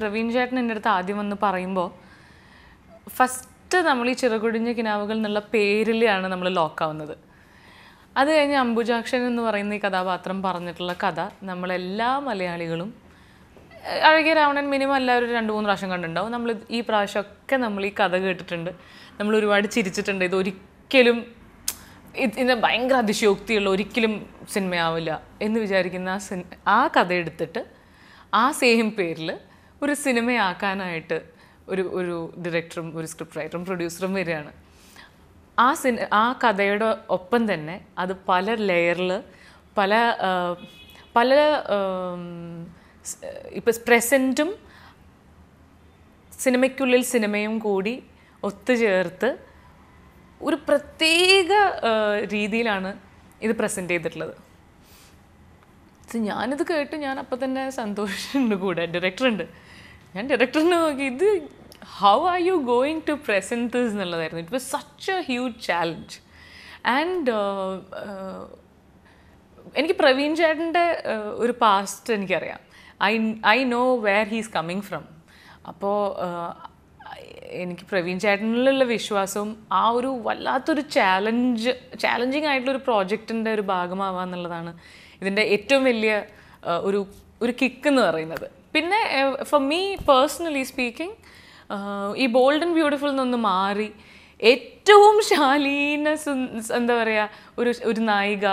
പ്രവീൺ ചേട്ടൻ എൻ്റെ അടുത്ത് ആദ്യം വന്ന് പറയുമ്പോൾ ഫസ്റ്റ് നമ്മൾ ഈ ചിറകൊടിഞ്ഞ കിനാവുകൾ എന്നുള്ള പേരിലാണ് നമ്മൾ ലോക്കാവുന്നത്. അത് കഴിഞ്ഞ് അംബുജാക്ഷൻ എന്ന് പറയുന്ന ഈ കഥാപാത്രം പറഞ്ഞിട്ടുള്ള കഥ നമ്മളെല്ലാ മലയാളികളും അഴകിയ രാവണൻ മിനിമം എല്ലാവരും 2-3 പ്രാവശ്യം കണ്ടിട്ടുണ്ടാവും. നമ്മൾ ഈ പ്രാവശ്യമൊക്കെ നമ്മൾ ഈ കഥ കേട്ടിട്ടുണ്ട്, നമ്മൾ ഒരുപാട് ചിരിച്ചിട്ടുണ്ട്. ഇതൊരിക്കലും ഇതിന് ഭയങ്കര അതിശയോക്തിയുള്ള ഒരിക്കലും സിനിമയാവില്ല എന്ന് വിചാരിക്കുന്ന ആ കഥ എടുത്തിട്ട് ആ സെയിം പേരിൽ ഒരു സിനിമയാക്കാനായിട്ട് ഒരു ഡയറക്ടറും ഒരു സ്ക്രിപ്റ്റ് റൈറ്ററും പ്രൊഡ്യൂസറും വരികയാണ്. ആ കഥയുടെ ഒപ്പം തന്നെ അത് പല ലെയറിൽ പല ഇപ്പം പ്രസൻറ്റും സിനിമയ്ക്കുള്ളിൽ സിനിമയും കൂടി ഒത്തുചേർത്ത് ഒരു പ്രത്യേക രീതിയിലാണ് ഇത് പ്രസൻറ്റ് ചെയ്തിട്ടുള്ളത്. ഞാനിത് കേട്ട് ഞാൻ അപ്പം തന്നെ സന്തോഷമുണ്ട്, കൂടെ ഡയറക്ടറുണ്ട്. ഞാൻ ഡയറക്ടറിനെ നോക്കി, ഇത് how are you going to present this എന്നുള്ളതായിരുന്നു. It was such a huge challenge. And എനിക്ക് പ്രവീൺ ചേട്ടൻ്റെ ഒരു പാസ്റ്റ് എനിക്കറിയാം. I know where he's coming from. അപ്പോൾ എനിക്ക് പ്രവീൺ ചേട്ടനിലുള്ള വിശ്വാസവും ആ ഒരു വല്ലാത്തൊരു ചാലഞ്ചിങ് ആയിട്ടുള്ളൊരു പ്രോജക്റ്റിൻ്റെ ഒരു ഭാഗമാവുക എന്നുള്ളതാണ് ഇതിൻ്റെ ഏറ്റവും വലിയ ഒരു കിക്ക് എന്ന് പറയുന്നത്. പിന്നെ ഫോർ മീ പേഴ്സണലി സ്പീക്കിംഗ്, ഈ ബോൾഡ് ആൻഡ് ബ്യൂട്ടിഫുൾ എന്നൊന്ന് മാറി ഏറ്റവും ശാലീന എന്താ പറയുക ഒരു നായിക,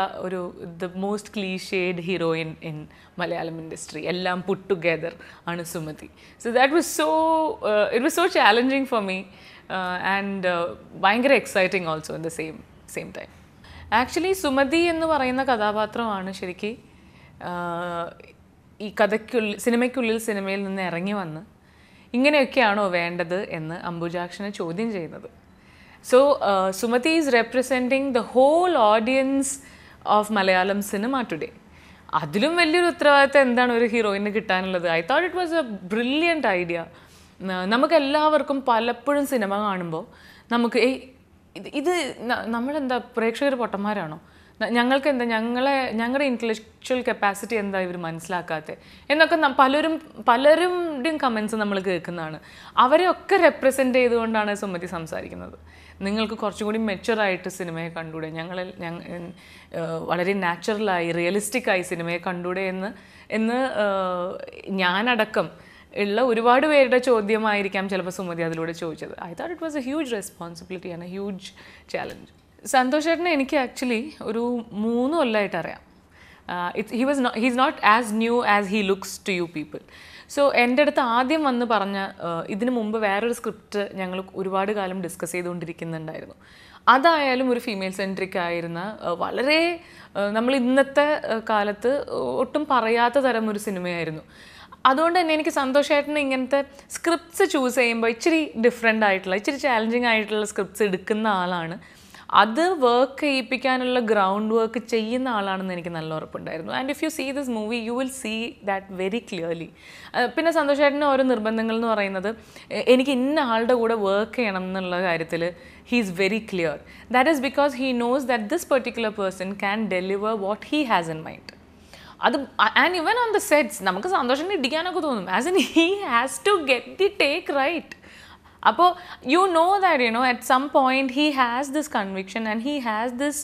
the most clichéd heroine in Malayalam industry, എല്ലാം പുട്ട് ടുഗെദർ ആണ് Sumathi. So that was it was so challenging for me and ഭയങ്കര exciting also in the same time. Actually Sumathi എന്ന് പറയുന്ന കഥാപാത്രമാണ് ശരിക്കും ഈ സിനിമയ്ക്കുള്ളിൽ സിനിമയിൽ നിന്ന് ഇറങ്ങി വന്ന് ഇങ്ങനെയൊക്കെയാണോ വേണ്ടത് എന്ന് അംബുജാക്ഷനെ ചോദ്യം ചെയ്യുന്നത്. So, Sumati is representing the whole audience of Malayalam cinema today. അതിലും വലിയൊരു ഉത്തരവാദിത്തം എന്താണ് ഒരു ഹീറോയിന് കിട്ടാനുള്ളത്? I thought it was a brilliant idea. നമുക്കെല്ലാവർക്കും പലപ്പോഴും സിനിമ കാണുമ്പോൾ നമുക്ക് ഇത് നമ്മളെന്താ പ്രേക്ഷകർ പൊട്ടന്മാരാണോ, ഞങ്ങൾക്ക് എന്താ ഞങ്ങളുടെ ഇൻ്റലക്ച്വൽ കപ്പാസിറ്റി എന്താ ഇവർ മനസ്സിലാക്കാത്തത് എന്നൊക്കെ പലരുടെയും കമൻസ് നമ്മൾ കേൾക്കുന്നതാണ്. അവരെയൊക്കെ റെപ്രസെൻ്റ് ചെയ്തുകൊണ്ടാണ് സുമതി സംസാരിക്കുന്നത്. നിങ്ങൾക്ക് കുറച്ചും കൂടി മെച്ചുവറായിട്ട് സിനിമയെ കണ്ടൂടെ, വളരെ നാച്ചുറലായി റിയലിസ്റ്റിക്കായി സിനിമയെ കണ്ടൂടെ എന്ന് ഞാനടക്കം ഉള്ള ഒരുപാട് പേരുടെ ചോദ്യമായിരിക്കാം ചിലപ്പോൾ സുമതി അതിലൂടെ ചോദിച്ചത്. I thought it was a huge responsibility and a huge challenge. Santhosh ചേട്ടനെ എനിക്ക് ആക്ച്വലി ഒരു 3 കൊല്ലമായിട്ട് അറിയാം. He's not as new as he looks to you people. So എൻ്റെ അടുത്ത് ആദ്യം വന്ന് പറഞ്ഞ ഇതിനു മുമ്പ് വേറൊരു സ്ക്രിപ്റ്റ് ഞങ്ങൾ ഒരുപാട് കാലം ഡിസ്കസ് ചെയ്തുകൊണ്ടിരിക്കുന്നുണ്ടായിരുന്നു. അതായാലും ഒരു ഫീമെയിൽ സെൻട്രിക് ആയിരുന്ന വളരെ നമ്മൾ ഇന്നത്തെ കാലത്ത് ഒട്ടും പറയാത്ത തരം ഒരു സിനിമയായിരുന്നു. അതുകൊണ്ട് തന്നെ എനിക്ക് സന്തോഷമായിട്ട് ഇങ്ങനത്തെ സ്ക്രിപ്റ്റ്സ് ചൂസ് ചെയ്യുമ്പോൾ ഇച്ചിരി ഡിഫറെൻ്റ് ആയിട്ടുള്ള ഇച്ചിരി ചാലഞ്ചിങ് ആയിട്ടുള്ള സ്ക്രിപ്റ്റ്സ് എടുക്കുന്ന ആളാണ്, അത് വർക്ക് ചെയ്യിപ്പിക്കാനുള്ള ഗ്രൗണ്ട് വർക്ക് ചെയ്യുന്ന ആളാണെന്ന് എനിക്ക് നല്ല ഉറപ്പുണ്ടായിരുന്നു. And if you see this movie you will see that very clearly. പിന്നെ സന്തോഷേട്ടൻ്റെ ഓരോ നിർബന്ധങ്ങൾ എന്ന് പറയുന്നത് എനിക്ക് ഇന്ന ആളുടെ കൂടെ വർക്ക് ചെയ്യണം എന്നുള്ള കാര്യത്തിൽ he is very clear. That is because he knows that this particular person can deliver what he has in mind. And even on the sets നമുക്ക് സന്തോഷം ഇടിക്കാനൊക്കെ തോന്നും, as in he has to get the take right. അപ്പോൾ you know that at some point he has this conviction and he has this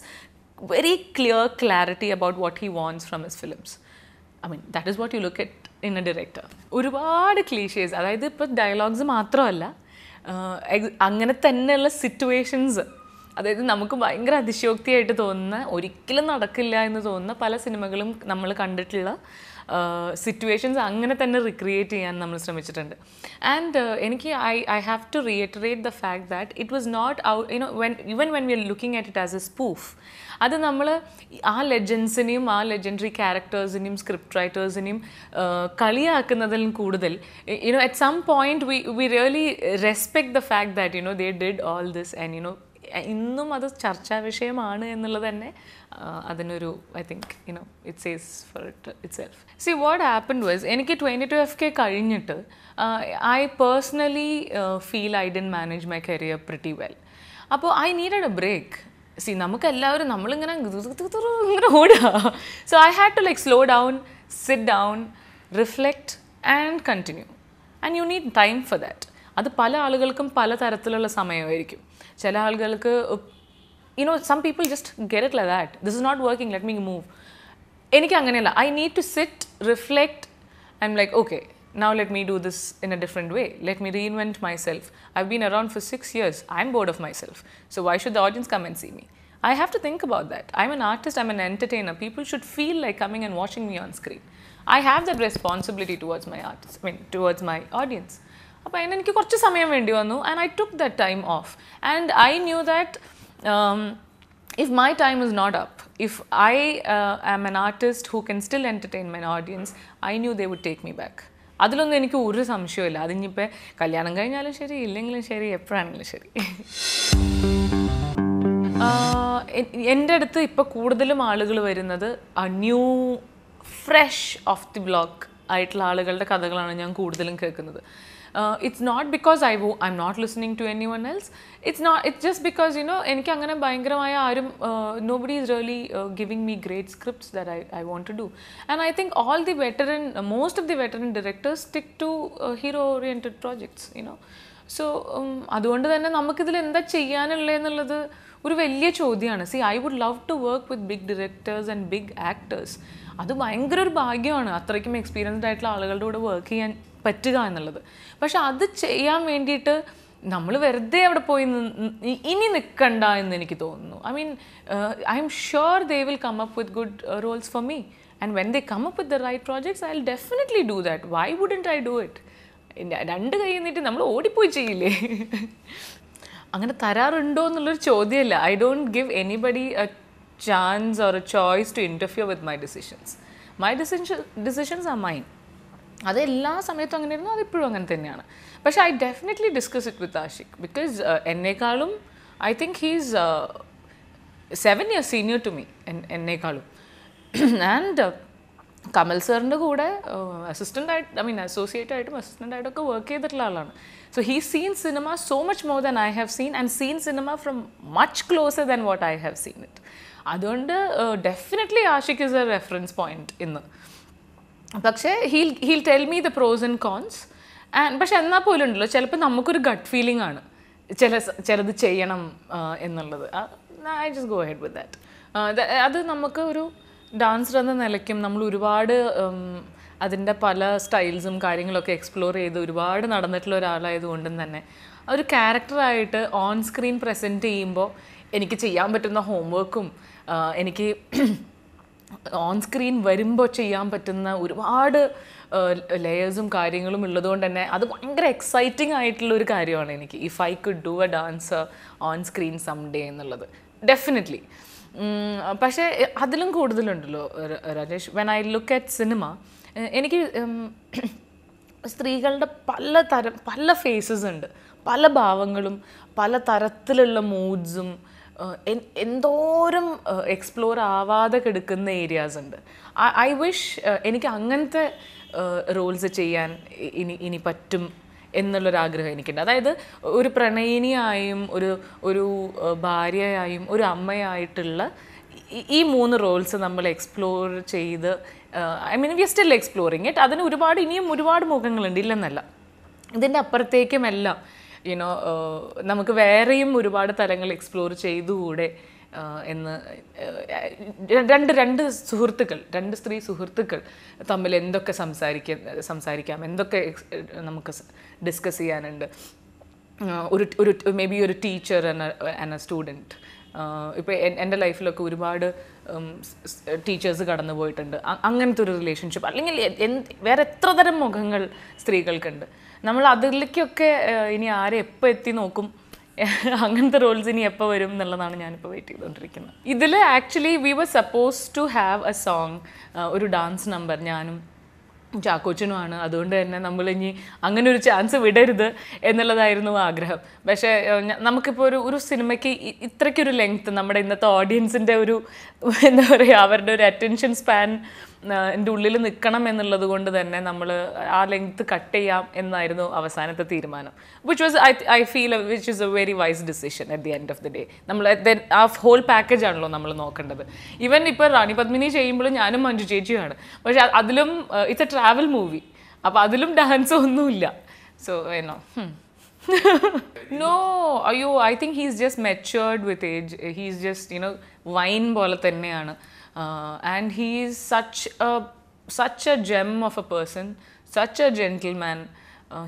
very clear clarity about what he wants from his films. I mean, that is what you look at in a director. ഒരുപാട് clichés, അതായത് ഇപ്പോൾ dialogues മാത്രമല്ല, അങ്ങനെ തന്നെയുള്ള situations, അതായത് നമുക്ക് ഭയങ്കര അതിശയോക്തിയായിട്ട് തോന്നുന്ന, ഒരിക്കലും നടക്കില്ല എന്ന് തോന്നുന്ന പല സിനിമകളും നമ്മൾ കണ്ടിട്ടുള്ള സിറ്റുവേഷൻസ് അങ്ങനെ തന്നെ റിക്രിയേറ്റ് ചെയ്യാൻ നമ്മൾ ശ്രമിച്ചിട്ടുണ്ട്. ആൻഡ് എനിക്ക് I have to reiterate the fact that it was not even when we are looking at it as a spoof, അത് നമ്മൾ ആ ലെജൻസിനെയും ആ ലെജൻഡറി ക്യാരക്ടേഴ്സിനെയും സ്ക്രിപ്റ്റ് റൈറ്റേഴ്സിനെയും കളിയാക്കുന്നതിലും കൂടുതൽ at some point we really respect the fact that they did all this and ഇന്നും അത് ചർച്ചാ വിഷയമാണ് എന്നുള്ളത് തന്നെ അതിനൊരു I think it says for itself. See what happened was, എനിക്ക് 22FK കഴിഞ്ഞിട്ട് I personally feel I didn't manage my career pretty well. അപ്പോൾ I needed a break. See നമുക്കെല്ലാവരും നമ്മളിങ്ങനെ ഓടുക. So I had to slow down, sit down, reflect and continue. And you need time for that. അത് പല ആളുകൾക്കും പല തരത്തിലുള്ള സമയമായിരിക്കും. ചില ആളുകൾക്ക് some people just get it like that. This is not working, let me move. എനിക്ക് അങ്ങനെയല്ല. I need to sit, reflect, and like, okay, now let me do this in a different way. Let me reinvent myself. I've been around for 6 years. I'm bored of myself. So why should the audience come and see me? I have to think about that. I'm an artist, I'm an entertainer. People should feel like coming and watching me on screen. I have that responsibility towards my artists, towards my audience. അപ്പോൾ എനിക്ക് കുറച്ച് സമയം വേണ്ടി വന്നു, and I took that time off. And I knew that if my time is not up, if I am an artist who can still entertain my audience, I knew they would take me back. അതിലൊന്നും എനിക്ക് ഒരു സംശയമില്ല. അതിനിപ്പോൾ കല്യാണം കഴിഞ്ഞാലും ശരി, ഇല്ലെങ്കിലും ശരി, എപ്പോഴാണെങ്കിലും ശരി. എൻ്റെ അടുത്ത് ഇപ്പോൾ കൂടുതലും ആളുകൾ വരുന്നത് new fresh of the block ആയിട്ടുള്ള ആളുകളുടെ കഥകളാണ് ഞാൻ കൂടുതലും കേൾക്കുന്നത്. It's not because I'm not listening to anyone else. It's just because, എനിക്ക് അങ്ങനെ ഭയങ്കരമായ ആരും nobody is really giving me great scripts that I want to do. And I think most of the veteran directors stick to hero oriented projects, So അതുകൊണ്ട് തന്നെ നമുക്കിതിൽ എന്താ ചെയ്യാനുള്ളതെന്നുള്ളത് ഒരു വലിയ ചോദ്യമാണ്. See, I would love to work with big directors and big actors. അത് ഭയങ്കര ഒരു ഭാഗ്യമാണ്, അത്രയ്ക്കും എക്സ്പീരിയൻസ്ഡ് ആയിട്ടുള്ള ആളുകളുടെ കൂടെ വർക്ക് ചെയ്യാൻ പറ്റുക എന്നുള്ളത്. പക്ഷെ അത് ചെയ്യാൻ വേണ്ടിയിട്ട് നമ്മൾ വെറുതെ അവിടെ പോയി ഇനി നിൽക്കണ്ട എന്ന് എനിക്ക് തോന്നുന്നു. I am sure they will come up with good roles for me. And when they come up with the right projects, I'll definitely do that. Why wouldn't I do it? രണ്ട് കൈ എന്നിട്ട് നമ്മൾ ഓടിപ്പോയി ചെയ്യില്ലേ? അങ്ങനെ തരാറുണ്ടോ എന്നുള്ളൊരു ചോദ്യമല്ല. I don't give anybody a chance or a choice to interfere with my decisions. My decisions are mine. അത് എല്ലാ സമയത്തും അങ്ങനെ ആയിരുന്നു, അതിപ്പോഴും അങ്ങനെ തന്നെയാണ്. പക്ഷേ I definitely discuss it with Aashiq, because എന്നേക്കാളും I think he's 7 years senior to me, എന്നേക്കാളും. ആൻഡ് കമൽ സാറിൻ്റെ കൂടെ അസോസിയേറ്റ് ആയിട്ടും അസിസ്റ്റൻ്റ് ആയിട്ടൊക്കെ വർക്ക് ചെയ്തിട്ടുള്ള ആളാണ്. So he seen cinema so much more than I have seen, and seen cinema from much closer than what I have seen it. അതുകൊണ്ട് definitely Aashiq is a reference point ഇന്ന്. പക്ഷേ he'll tell me the pros and cons. പക്ഷെ എന്നാൽ പോലും ഉണ്ടല്ലോ, ചിലപ്പോൾ നമുക്കൊരു gut feeling ആണ് ചിലത് ചെയ്യണം എന്നുള്ളത്. I just go head with that. അത് നമുക്ക് ഒരു ഡാൻസർ എന്ന നിലയ്ക്കും നമ്മൾ ഒരുപാട് അതിൻ്റെ പല സ്റ്റൈൽസും കാര്യങ്ങളൊക്കെ എക്സ്പ്ലോർ ചെയ്ത് ഒരുപാട് നടന്നിട്ടുള്ള ഒരാളായതുകൊണ്ടും തന്നെ ഒരു ക്യാരക്ടറായിട്ട് ഓൺ സ്ക്രീൻ പ്രസൻറ്റ് ചെയ്യുമ്പോൾ എനിക്ക് ചെയ്യാൻ പറ്റുന്ന ഹോംവർക്കും എനിക്ക് ഓൺ സ്ക്രീൻ വരുമ്പോൾ ചെയ്യാൻ പറ്റുന്ന ഒരുപാട് ലെയേഴ്സും കാര്യങ്ങളും ഉള്ളതുകൊണ്ട് തന്നെ അത് ഭയങ്കര എക്സൈറ്റിംഗ് ആയിട്ടുള്ളൊരു കാര്യമാണ് എനിക്ക്. If I could do a dancer on screen some day എന്നുള്ളത് ഡെഫിനറ്റ്ലി. പക്ഷേ അതിലും കൂടുതലുണ്ടല്ലോ Rajesh, when I look at cinema, എനിക്ക് സ്ത്രീകളുടെ പല ഫേസസ് ഉണ്ട്, പല ഭാവങ്ങളും പല തരത്തിലുള്ള മൂഡ്സും എന്തോരം എക്സ്പ്ലോർ ആവാതെ കിടക്കുന്ന ഏരിയാസ് ഉണ്ട്. ഐ വിഷ് എനിക്ക് അങ്ങനത്തെ റോൾസ് ചെയ്യാൻ ഇനി പറ്റും എന്നുള്ളൊരാഗ്രഹം എനിക്കുണ്ട്. അതായത് ഒരു പ്രണയിനിയായും ഒരു ഭാര്യയായും ഒരു അമ്മയായിട്ടുള്ള ഈ 3 റോൾസ് നമ്മൾ എക്സ്പ്ലോർ ചെയ്ത്, we are still exploring it. അതിന് ഇനിയും ഒരുപാട് മുഖങ്ങളുണ്ട്, ഇല്ലെന്നല്ല. ഇതിൻ്റെ അപ്പുറത്തേക്കുമെല്ലാം നമുക്ക് വേറെയും ഒരുപാട് തലങ്ങൾ എക്സ്പ്ലോർ ചെയ്തുകൂടെ എന്ന് രണ്ട് സ്ത്രീ സുഹൃത്തുക്കൾ തമ്മിൽ എന്തൊക്കെ സംസാരിക്കാം, എന്തൊക്കെ നമുക്ക് ഡിസ്കസ് ചെയ്യാനുണ്ട്. മേ ബി ഒരു ടീച്ചർ ആൻഡ് എ സ്റ്റുഡൻറ്റ്. ഇപ്പോൾ എൻ്റെ ലൈഫിലൊക്കെ ഒരുപാട് ടീച്ചേഴ്സ് കടന്നു പോയിട്ടുണ്ട്. അങ്ങനത്തെ ഒരു റിലേഷൻഷിപ്പ്, അല്ലെങ്കിൽ വേറെ എത്ര തരം മുഖങ്ങൾ സ്ത്രീകൾക്കുണ്ട്. നമ്മൾ അതിലേക്കൊക്കെ ഇനി ആരെ എപ്പോൾ എത്തി നോക്കും, അങ്ങനത്തെ റോൾസ് ഇനി എപ്പോൾ വരും എന്നുള്ളതാണ് ഞാനിപ്പോൾ വെയിറ്റ് ചെയ്തുകൊണ്ടിരിക്കുന്നത്. ഇതിൽ actually we were suppose to have a song, ഒരു ഡാൻസ് നമ്പർ ഞാനും ചാക്കോച്ചനുമാണ്. അതുകൊണ്ട് തന്നെ നമ്മളിനി അങ്ങനെ ഒരു ചാൻസ് വിടരുത് എന്നുള്ളതായിരുന്നു ആഗ്രഹം. പക്ഷേ നമുക്കിപ്പോൾ ഒരു സിനിമയ്ക്ക് ഇത്രയ്ക്കൊരു ലെങ്ത്ത്, നമ്മുടെ ഇന്നത്തെ ഓഡിയൻസിൻ്റെ എന്താ പറയുക, അവരുടെ ഒരു അറ്റൻഷൻ സ്പാൻ എൻ്റെ ഉള്ളിൽ നിൽക്കണം എന്നുള്ളത് കൊണ്ട് തന്നെ നമ്മൾ ആ ലെങ്ത്ത് കട്ട് ചെയ്യാം എന്നായിരുന്നു അവസാനത്തെ തീരുമാനം. I feel which is A very vice decision at the end of the day. നമ്മൾ ആ ഹോൾ പാക്കേജ് ആണല്ലോ നമ്മൾ നോക്കേണ്ടത്. ഈവൻ ഇപ്പോൾ റാണി പദ്മിനി ചെയ്യുമ്പോഴും ഞാനും മഞ്ജു ചേച്ചിയുമാണ്. പക്ഷേ അതിലും ഇറ്റ്സ് എ ട്രാവൽ മൂവി, അപ്പോൾ അതിലും ഡാൻസ് ഒന്നുമില്ല. So, no, I think he's just matured with age. He's just, wine പോലെ തന്നെയാണ്. And he is such a gem of a person, such a gentleman.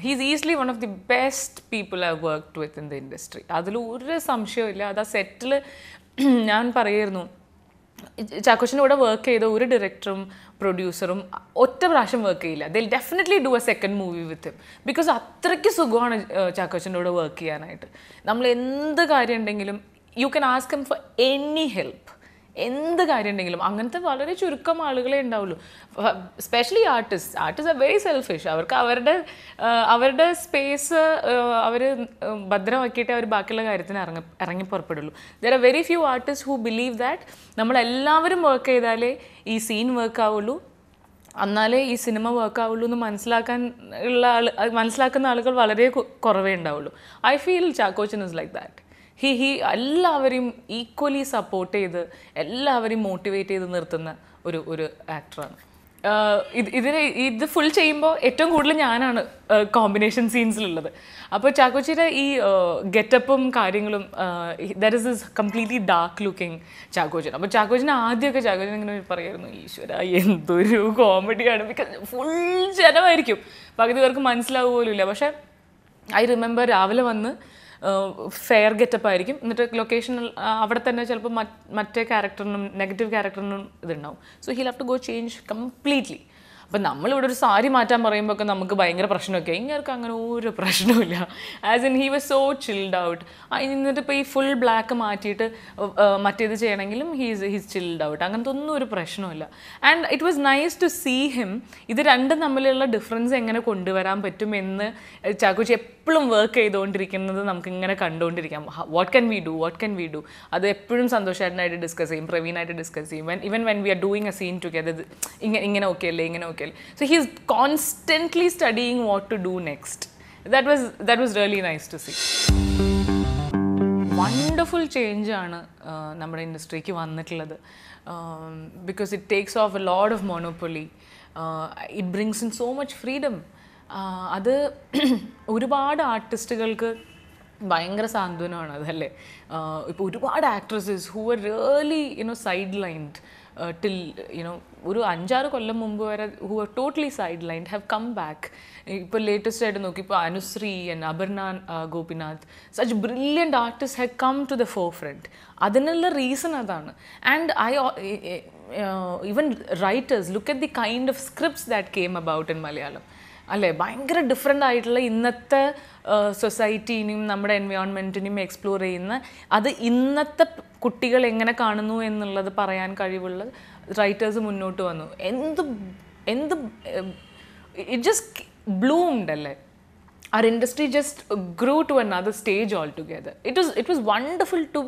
He's easily one of the best people I've worked with in the industry. അതിൽ ഒരു സംശയമില്ല. അത് ആ സെറ്റിൽ ഞാൻ പറയായിരുന്നു, ചാക്കോച്ചൻ്റെ കൂടെ വർക്ക് ചെയ്ത ഒരു ഡയറക്ടറും പ്രൊഡ്യൂസറും ഒറ്റ പ്രാവശ്യം വർക്ക് ചെയ്യില്ല. I'll definitely do a second movie with him. Because അത്രയ്ക്ക് സുഖമാണ് ചാക്കോച്ചൻ്റെ കൂടെ വർക്ക് ചെയ്യാനായിട്ട്. നമ്മൾ എന്ത് കാര്യം ഉണ്ടെങ്കിലും you can ask him for any help. എന്ത് കാര്യം ഉണ്ടെങ്കിലും അങ്ങനത്തെ വളരെ ചുരുക്കം ആളുകളെ ഉണ്ടാവുള്ളൂ. Specially artist are very selfish. അവർക്ക് അവരുടെ സ്പേസ് അവർ ഭദ്രമാക്കിയിട്ടേ അവർ ബാക്കിയുള്ള കാര്യത്തിന് ഇറങ്ങി പുറപ്പെടുള്ളൂ. There are very few artist who believe that നമ്മളെല്ലാവരും വർക്ക് ചെയ്താലേ ഈ സീൻ വർക്ക് ആവുള്ളൂ, എന്നാലേ ഈ സിനിമ വർക്ക് ആവുള്ളൂ എന്ന് മനസ്സിലാക്കുന്ന ആളുകൾ വളരെ കുറവേ ഉണ്ടാവുള്ളൂ. I feel Chackochan is like that. He എല്ലാവരെയും ഈക്വലി സപ്പോർട്ട് ചെയ്ത് എല്ലാവരെയും മോട്ടിവേറ്റ് ചെയ്ത് നിർത്തുന്ന ഒരു ആക്ടറാണ്. ഇത് ഫുൾ ചെയ്യുമ്പോൾ ഏറ്റവും കൂടുതൽ ഞാനാണ് കോമ്പിനേഷൻ സീൻസിലുള്ളത്. അപ്പോൾ ചാക്കോച്ചിയുടെ ഈ ഗെറ്റപ്പും കാര്യങ്ങളും that is is completely dark looking Chackochan. അപ്പോൾ ആദ്യമൊക്കെ ചാക്കോച്ചൻ ഇങ്ങനെ പറയായിരുന്നു, ഈശ്വര എന്തൊരു കോമഡിയാണ്. ബിക്കോസ് ഫുൾ ജനമായിരിക്കും, പകുതി പേർക്ക് മനസ്സിലാവുക പോലും ഇല്ല. പക്ഷേ ഐ റിമെമ്പർ രാവിലെ വന്ന് ഫെയർ ഗെറ്റപ്പ് ആയിരിക്കും, എന്നിട്ട് ലൊക്കേഷൻ അവിടെ തന്നെ ചിലപ്പോൾ മറ്റേ ക്യാരക്ടറിനും നെഗറ്റീവ് ക്യാരക്ടറിനും ഇതുണ്ടാവും. So he'll have to go change completely. അപ്പം നമ്മളിവിടെ ഒരു സാരി മാറ്റാൻ പറയുമ്പോൾ ഒക്കെ നമുക്ക് ഭയങ്കര പ്രശ്നമൊക്കെ, ഇങ്ങർക്ക് അങ്ങനെ ഒരു പ്രശ്നമില്ല. As in he was so chilled out. എന്നിട്ട് ഇപ്പോൾ ഈ ഫുൾ ബ്ലാക്ക് മാറ്റിയിട്ട് മറ്റേത് ചെയ്യണമെങ്കിലും ഹീസ് ചിൽഡ് ഔട്ട്. അങ്ങനത്തെ ഒന്നും ഒരു പ്രശ്നമില്ല. And it was nice to see him. ഇത് രണ്ടും തമ്മിലുള്ള ഡിഫറൻസ് എങ്ങനെ കൊണ്ടുവരാൻ പറ്റുമെന്ന് ചാക്കോച്ചി എപ്പോഴും വർക്ക് ചെയ്തുകൊണ്ടിരിക്കുന്നത് നമുക്കിങ്ങനെ കണ്ടുകൊണ്ടിരിക്കാം. വാട്ട് ക്യാൻ വി ഡു അത് എപ്പോഴും സന്തോഷമായിട്ട് ഡിസ്കസ് ചെയ്യും, പ്രവീണായിട്ട് ഡിസ്കസ് ചെയ്യും. Even when we are doing a scene together, ഇങ്ങനെ ഓക്കെ അല്ലേ, ഇങ്ങനെ okay. So he's constantly studying what to do next. That was really nice to see. Wonderful change ആണ് നമ്മുടെ ഇൻഡസ്ട്രിക്ക് വന്നിട്ടുള്ളത്. Because it takes off a lot of monopoly. It brings in so much freedom. അത് ഒരുപാട് ആർട്ടിസ്റ്റുകൾക്ക് ഭയങ്കര സാന്ത്വനമാണ് അതല്ലേ. ഇപ്പോൾ ഒരുപാട് actresses who are really side lined till ഒരു 5-6 കൊല്ലം മുമ്പ് വരെ who are totally sidelined have come back. ഇപ്പോൾ ലേറ്റസ്റ്റ് ആയിട്ട് നോക്കി, ഇപ്പോൾ Anusree and Aparna Gopinath, such brilliant artists have come to the forefront. അതിനുള്ള റീസൺ അതാണ്. And even writers, look at the kind of scripts that came about in Malayalam. അല്ലേ, ഭയങ്കര different ആയിട്ടുള്ള ഇന്നത്തെ സൊസൈറ്റീനെയും നമ്മുടെ എൻവയോൺമെൻറ്റിനെയും എക്സ്പ്ലോർ ചെയ്യുന്ന, അത് ഇന്നത്തെ കുട്ടികൾ എങ്ങനെ കാണുന്നു എന്നുള്ളത് പറയാൻ കഴിവുള്ള റൈറ്റേഴ്സ് മുന്നോട്ട് വന്നു. ഇറ്റ് ജസ്റ്റ് ബ്ലൂംഡ് അല്ലേ. Our industry just grew to another stage altogether. It was wonderful to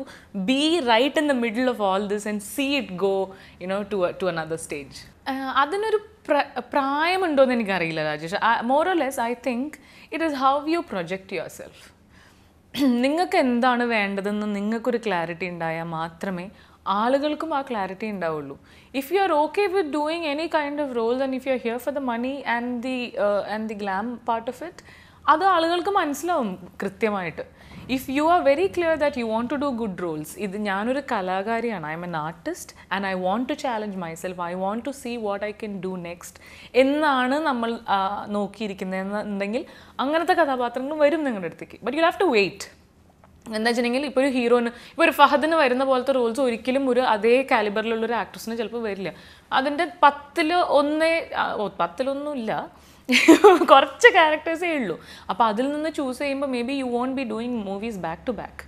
be right in the middle of all this and see it go, to another stage. അതിനൊരു പ്രായമുണ്ടോയെന്ന് എനിക്കറിയില്ല Rajesh. More or less I think it is how you project your self. നിങ്ങൾക്ക് എന്താണ് വേണ്ടതെന്ന് നിങ്ങൾക്കൊരു clarity ഉണ്ടായാൽ മാത്രമേ ആളുകൾക്കും ആ ക്ലാരിറ്റി ഉണ്ടാവുള്ളൂ. If you are okay with doing any kind of roles and if you are here for the money and the glam part of it, അത് ആളുകൾക്ക് മനസ്സിലാവും കൃത്യമായിട്ട്. If you are very clear that you want to do good roles, ഇത് ഞാനൊരു കലാകാരിയാണ്, I am an artist and I want to challenge myself, I want to see what I can do next എന്നാണ് നമ്മൾ നോക്കിയിരിക്കുന്നതെന്നുണ്ടെങ്കിൽ അങ്ങനത്തെ കഥാപാത്രങ്ങൾ വരും നിങ്ങളുടെ അടുത്തേക്ക്. But you have to wait. എന്താ വെച്ചിട്ടുണ്ടെങ്കിൽ ഇപ്പോൾ ഒരു ഹീറോന്, ഇപ്പോൾ ഒരു ഫഹദിന് വരുന്ന പോലത്തെ റോൾസ് ഒരിക്കലും ഒരു അതേ കാലിബറിലുള്ളൊരു ആക്ട്രസിന് ചിലപ്പോൾ വരില്ല. അതിൻ്റെ 10-1 ഇല്ല, കുറച്ച് ക്യാരക്ടേഴ്സേ ഉള്ളൂ. അപ്പോൾ അതിൽ നിന്ന് ചൂസ് ചെയ്യുമ്പോൾ maybe you won't be doing movies back to back.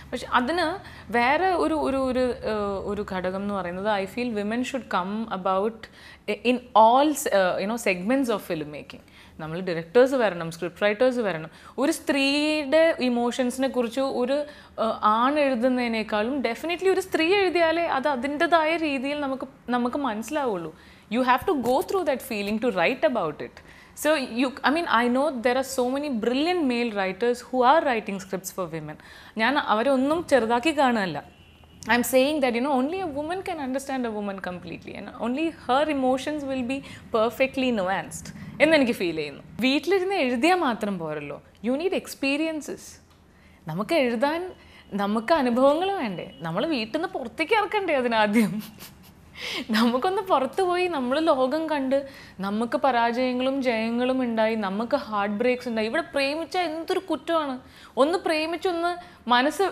പക്ഷെ അതിന് വേറെ ഒരു ഘടകം എന്ന് പറയുന്നത്, I feel women should come about in all segments of film making. നമ്മൾ ഡയറക്ടേഴ്സ് വരണം, സ്ക്രിപ്റ്റ് റൈറ്റേഴ്സ് വരണം. ഒരു സ്ത്രീയുടെ ഇമോഷൻസിനെ കുറിച്ച് ഒരു ആണ് എഴുതുന്നതിനേക്കാളും ഡെഫിനറ്റ്ലി ഒരു സ്ത്രീ എഴുതിയാലേ അത് അതിൻ്റെതായ രീതിയിൽ നമുക്ക് മനസ്സിലാവുള്ളൂ. You have to go through that feeling to write about it. So I know there are so many brilliant male writers who are writing scripts for women. ഞാൻ അവരൊന്നും ചെറുതാക്കി കാണുകയല്ല. I'm saying that, only a woman can understand a woman completely, and only her emotions will be perfectly nuanced. എന്ന് എനിക്ക് feel ചെയ്യുന്നു. വീട്ടിലിരുന്ന് എഴുതിയാൽ മാത്രം പോരല്ലോ, യു നീഡ് എക്സ്പീരിയൻസസ്. നമുക്ക് എഴുതാൻ നമുക്ക് അനുഭവങ്ങൾ വേണ്ടേ? നമ്മൾ വീട്ടിൽ നിന്ന് പുറത്തേക്ക് ഇറക്കണ്ടേ അതിനാദ്യം? നമുക്കൊന്ന് പുറത്ത് പോയി നമ്മൾ ലോകം കണ്ട്, നമുക്ക് പരാജയങ്ങളും ജയങ്ങളും ഉണ്ടായി, നമുക്ക് ഹാർട്ട് ബ്രേക്സ് ഉണ്ടായി. ഇവിടെ പ്രേമിച്ചാൽ എന്തൊരു കുറ്റമാണ്. ഒന്ന് പ്രേമിച്ചൊന്ന് മനസ്സ്,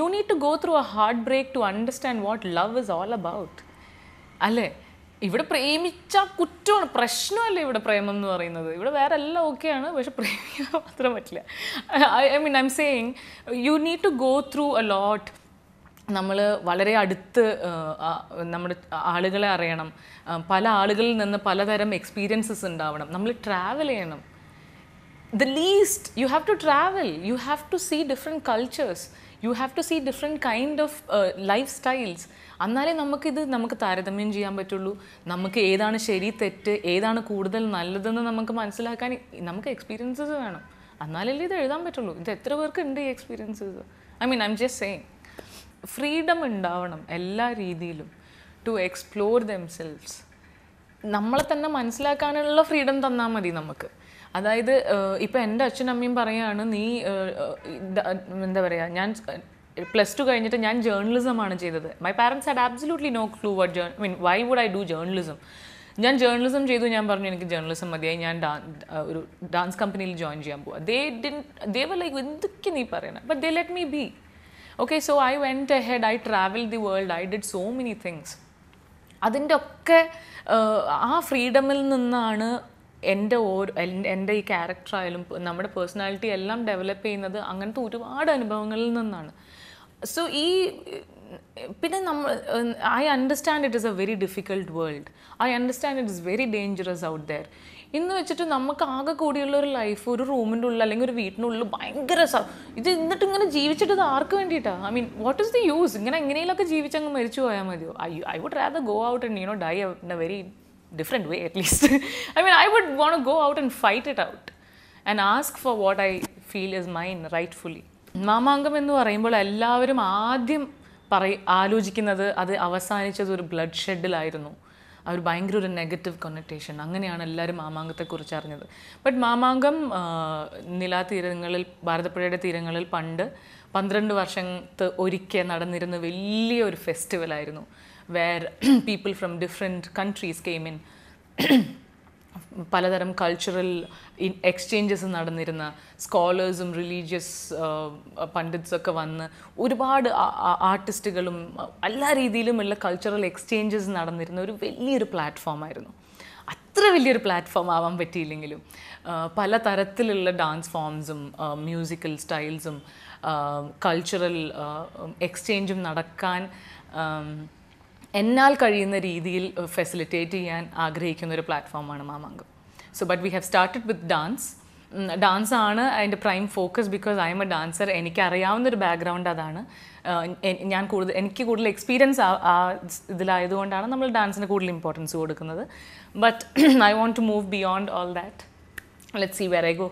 you need to go through a heartbreak to understand what love is all about, അല്ലേ? ഇവിടെ പ്രേമിച്ചാൽ കുറ്റമാണ്, പ്രശ്നമല്ലേ ഇവിടെ പ്രേമം എന്ന് പറയുന്നത്. ഇവിടെ വേറെ എല്ലാം ഓക്കെയാണ്, പക്ഷെ പ്രേമിക്കാൻ മാത്രം പറ്റില്ല. I mean I am saying you need to go through a lot. നമ്മൾ വളരെ അടുത്ത് നമ്മുടെ ആളുകളെ അറിയണം, പല ആളുകളിൽ നിന്ന് പലതരം എക്സ്പീരിയൻസസ് ഉണ്ടാവണം, നമ്മൾ ട്രാവൽ ചെയ്യണം. The least, you have to travel, you have to see different cultures, you have to see different kind of lifestyles. എന്നാലേ നമുക്ക് താരതമ്യം ചെയ്യാൻ പറ്റുള്ളൂ. നമുക്ക് ഏതാണ് ശരി തെറ്റ്, ഏതാണ് കൂടുതൽ നല്ലതെന്ന് നമുക്ക് മനസ്സിലാക്കാൻ നമുക്ക് എക്സ്പീരിയൻസസ് വേണം. എന്നാലല്ലേ ഇത് എഴുതാൻ പറ്റുള്ളൂ. ഇത് എത്ര പേർക്ക് ഉണ്ട് ഈ experiences? I mean I am just saying, freedom ഉണ്ടാവണം എല്ലാ രീതിയിലും ടു എക്സ്പ്ലോർ ദെംസെൽവ്സ്. നമ്മളെ തന്നെ മനസ്സിലാക്കാനുള്ള ഫ്രീഡം തന്നാൽ മതി നമുക്ക്. അതായത് ഇപ്പം എൻ്റെ അച്ഛനമ്മയും പറയുകയാണ്, നീ എന്താ പറയുക, ഞാൻ +2 കഴിഞ്ഞിട്ട് ഞാൻ ജേർണലിസമാണ് ചെയ്തത്. My parents had absolutely no clue what I mean why would I do journalism. ഞാൻ ജേർണലിസം ചെയ്തു, ഞാൻ പറഞ്ഞു എനിക്ക് ജേർണലിസം മതിയായി, ഞാൻ ഒരു ഡാൻസ് കമ്പനിയിൽ ജോയിൻ ചെയ്യാൻ പോവാം. ദേ വർ ലൈക്ക്, എന്തൊക്കെ നീ പറയണം, but they let me B. Okay, so I went ahead, I traveled the world, I did so many things. അതിൻ്റെ ഒക്കെ ആ ഫ്രീഡമിൽ നിന്നാണ് എൻ്റെ ഈ ക്യാരക്ടറായാലും നമ്മുടെ പേഴ്സണാലിറ്റി എല്ലാം ഡെവലപ്പ് ചെയ്യുന്നത്. അങ്ങനത്തെ ഒരുപാട് അനുഭവങ്ങളിൽ നിന്നാണ്. സോ പിന്നെ I understand it is a very difficult world. I understand it is very dangerous out there. ഇന്ന് വെച്ചിട്ട് നമുക്ക് ആകെ കൂടിയുള്ള ഒരു ലൈഫ് ഒരു റൂമിൻ്റെ ഉള്ളിൽ അല്ലെങ്കിൽ ഒരു വീട്ടിനുള്ളിൽ ഭയങ്കര ഇത് എന്നിട്ട് ഇങ്ങനെ ജീവിച്ചിട്ട് ഇത് ആർക്ക് വേണ്ടിയിട്ടാണ്? I mean what is the use? ഇങ്ങനെ എങ്ങനെയൊക്കെ ജീവിച്ചങ്ങ് മരിച്ചു പോയാൽ മതിയോ? I would rather go out and die in a very different way at least. I mean, I would want to go out and fight it out and ask for what I feel is mine rightfully. Mamangam എന്ന് പറയുമ്പോൾ എല്ലാവരും ആദ്യം ആലോചിക്കുന്നത് അത് അവസാനിച്ചത് ഒരു blood ഷെഡിലായിരുന്നു. അവർ ഭയങ്കര ഒരു നെഗറ്റീവ് കൊന്നറ്റേഷൻ, അങ്ങനെയാണ് എല്ലാവരും മാമാങ്കത്തെക്കുറിച്ച് അറിഞ്ഞത്. ബട്ട് മാമാങ്കം നിലാതീരങ്ങളിൽ, ഭാരതപ്പുഴയുടെ തീരങ്ങളിൽ പണ്ട് 12 വർഷത്തെ ഒരിക്കൽ നടന്നിരുന്ന വലിയൊരു ഫെസ്റ്റിവലായിരുന്നു. where people from different countries came in. പലതരം കൾച്ചറൽ എക്സ്ചേഞ്ചസ് നടന്നിരുന്ന, സ്കോളേഴ്സും റിലീജിയസ് പണ്ഡിറ്റ്സൊക്കെ വന്ന് ഒരുപാട് ആർട്ടിസ്റ്റുകളും എല്ലാ രീതിയിലുമുള്ള കൾച്ചറൽ എക്സ്ചേഞ്ചസ് നടന്നിരുന്ന ഒരു വലിയൊരു പ്ലാറ്റ്ഫോമായിരുന്നു. അത്ര വലിയൊരു പ്ലാറ്റ്ഫോം ആവാൻ പറ്റിയില്ലെങ്കിലും പല തരത്തിലുള്ള ഡാൻസ് ഫോംസും മ്യൂസിക്കൽ സ്റ്റൈൽസും കൾച്ചറൽ എക്സ്ചേഞ്ചും നടക്കാൻ എന്നാൽ കഴിയുന്ന രീതിയിൽ ഫെസിലിറ്റേറ്റ് ചെയ്യാൻ ആഗ്രഹിക്കുന്ന ഒരു പ്ലാറ്റ്ഫോമാണ് Mamankam. So but we have started with dance. Dance ആണ് അതിൻ്റെ prime focus. Because I'm a dancer. എനിക്കറിയാവുന്നൊരു ബാക്ക്ഗ്രൗണ്ട് അതാണ്. എനിക്ക് കൂടുതൽ എക്സ്പീരിയൻസ് ആ ഇതിലായതുകൊണ്ടാണ് നമ്മൾ ഡാൻസിന് കൂടുതൽ ഇമ്പോർട്ടൻസ് കൊടുക്കുന്നത്. But I want to move beyond all that. Let's see where I go.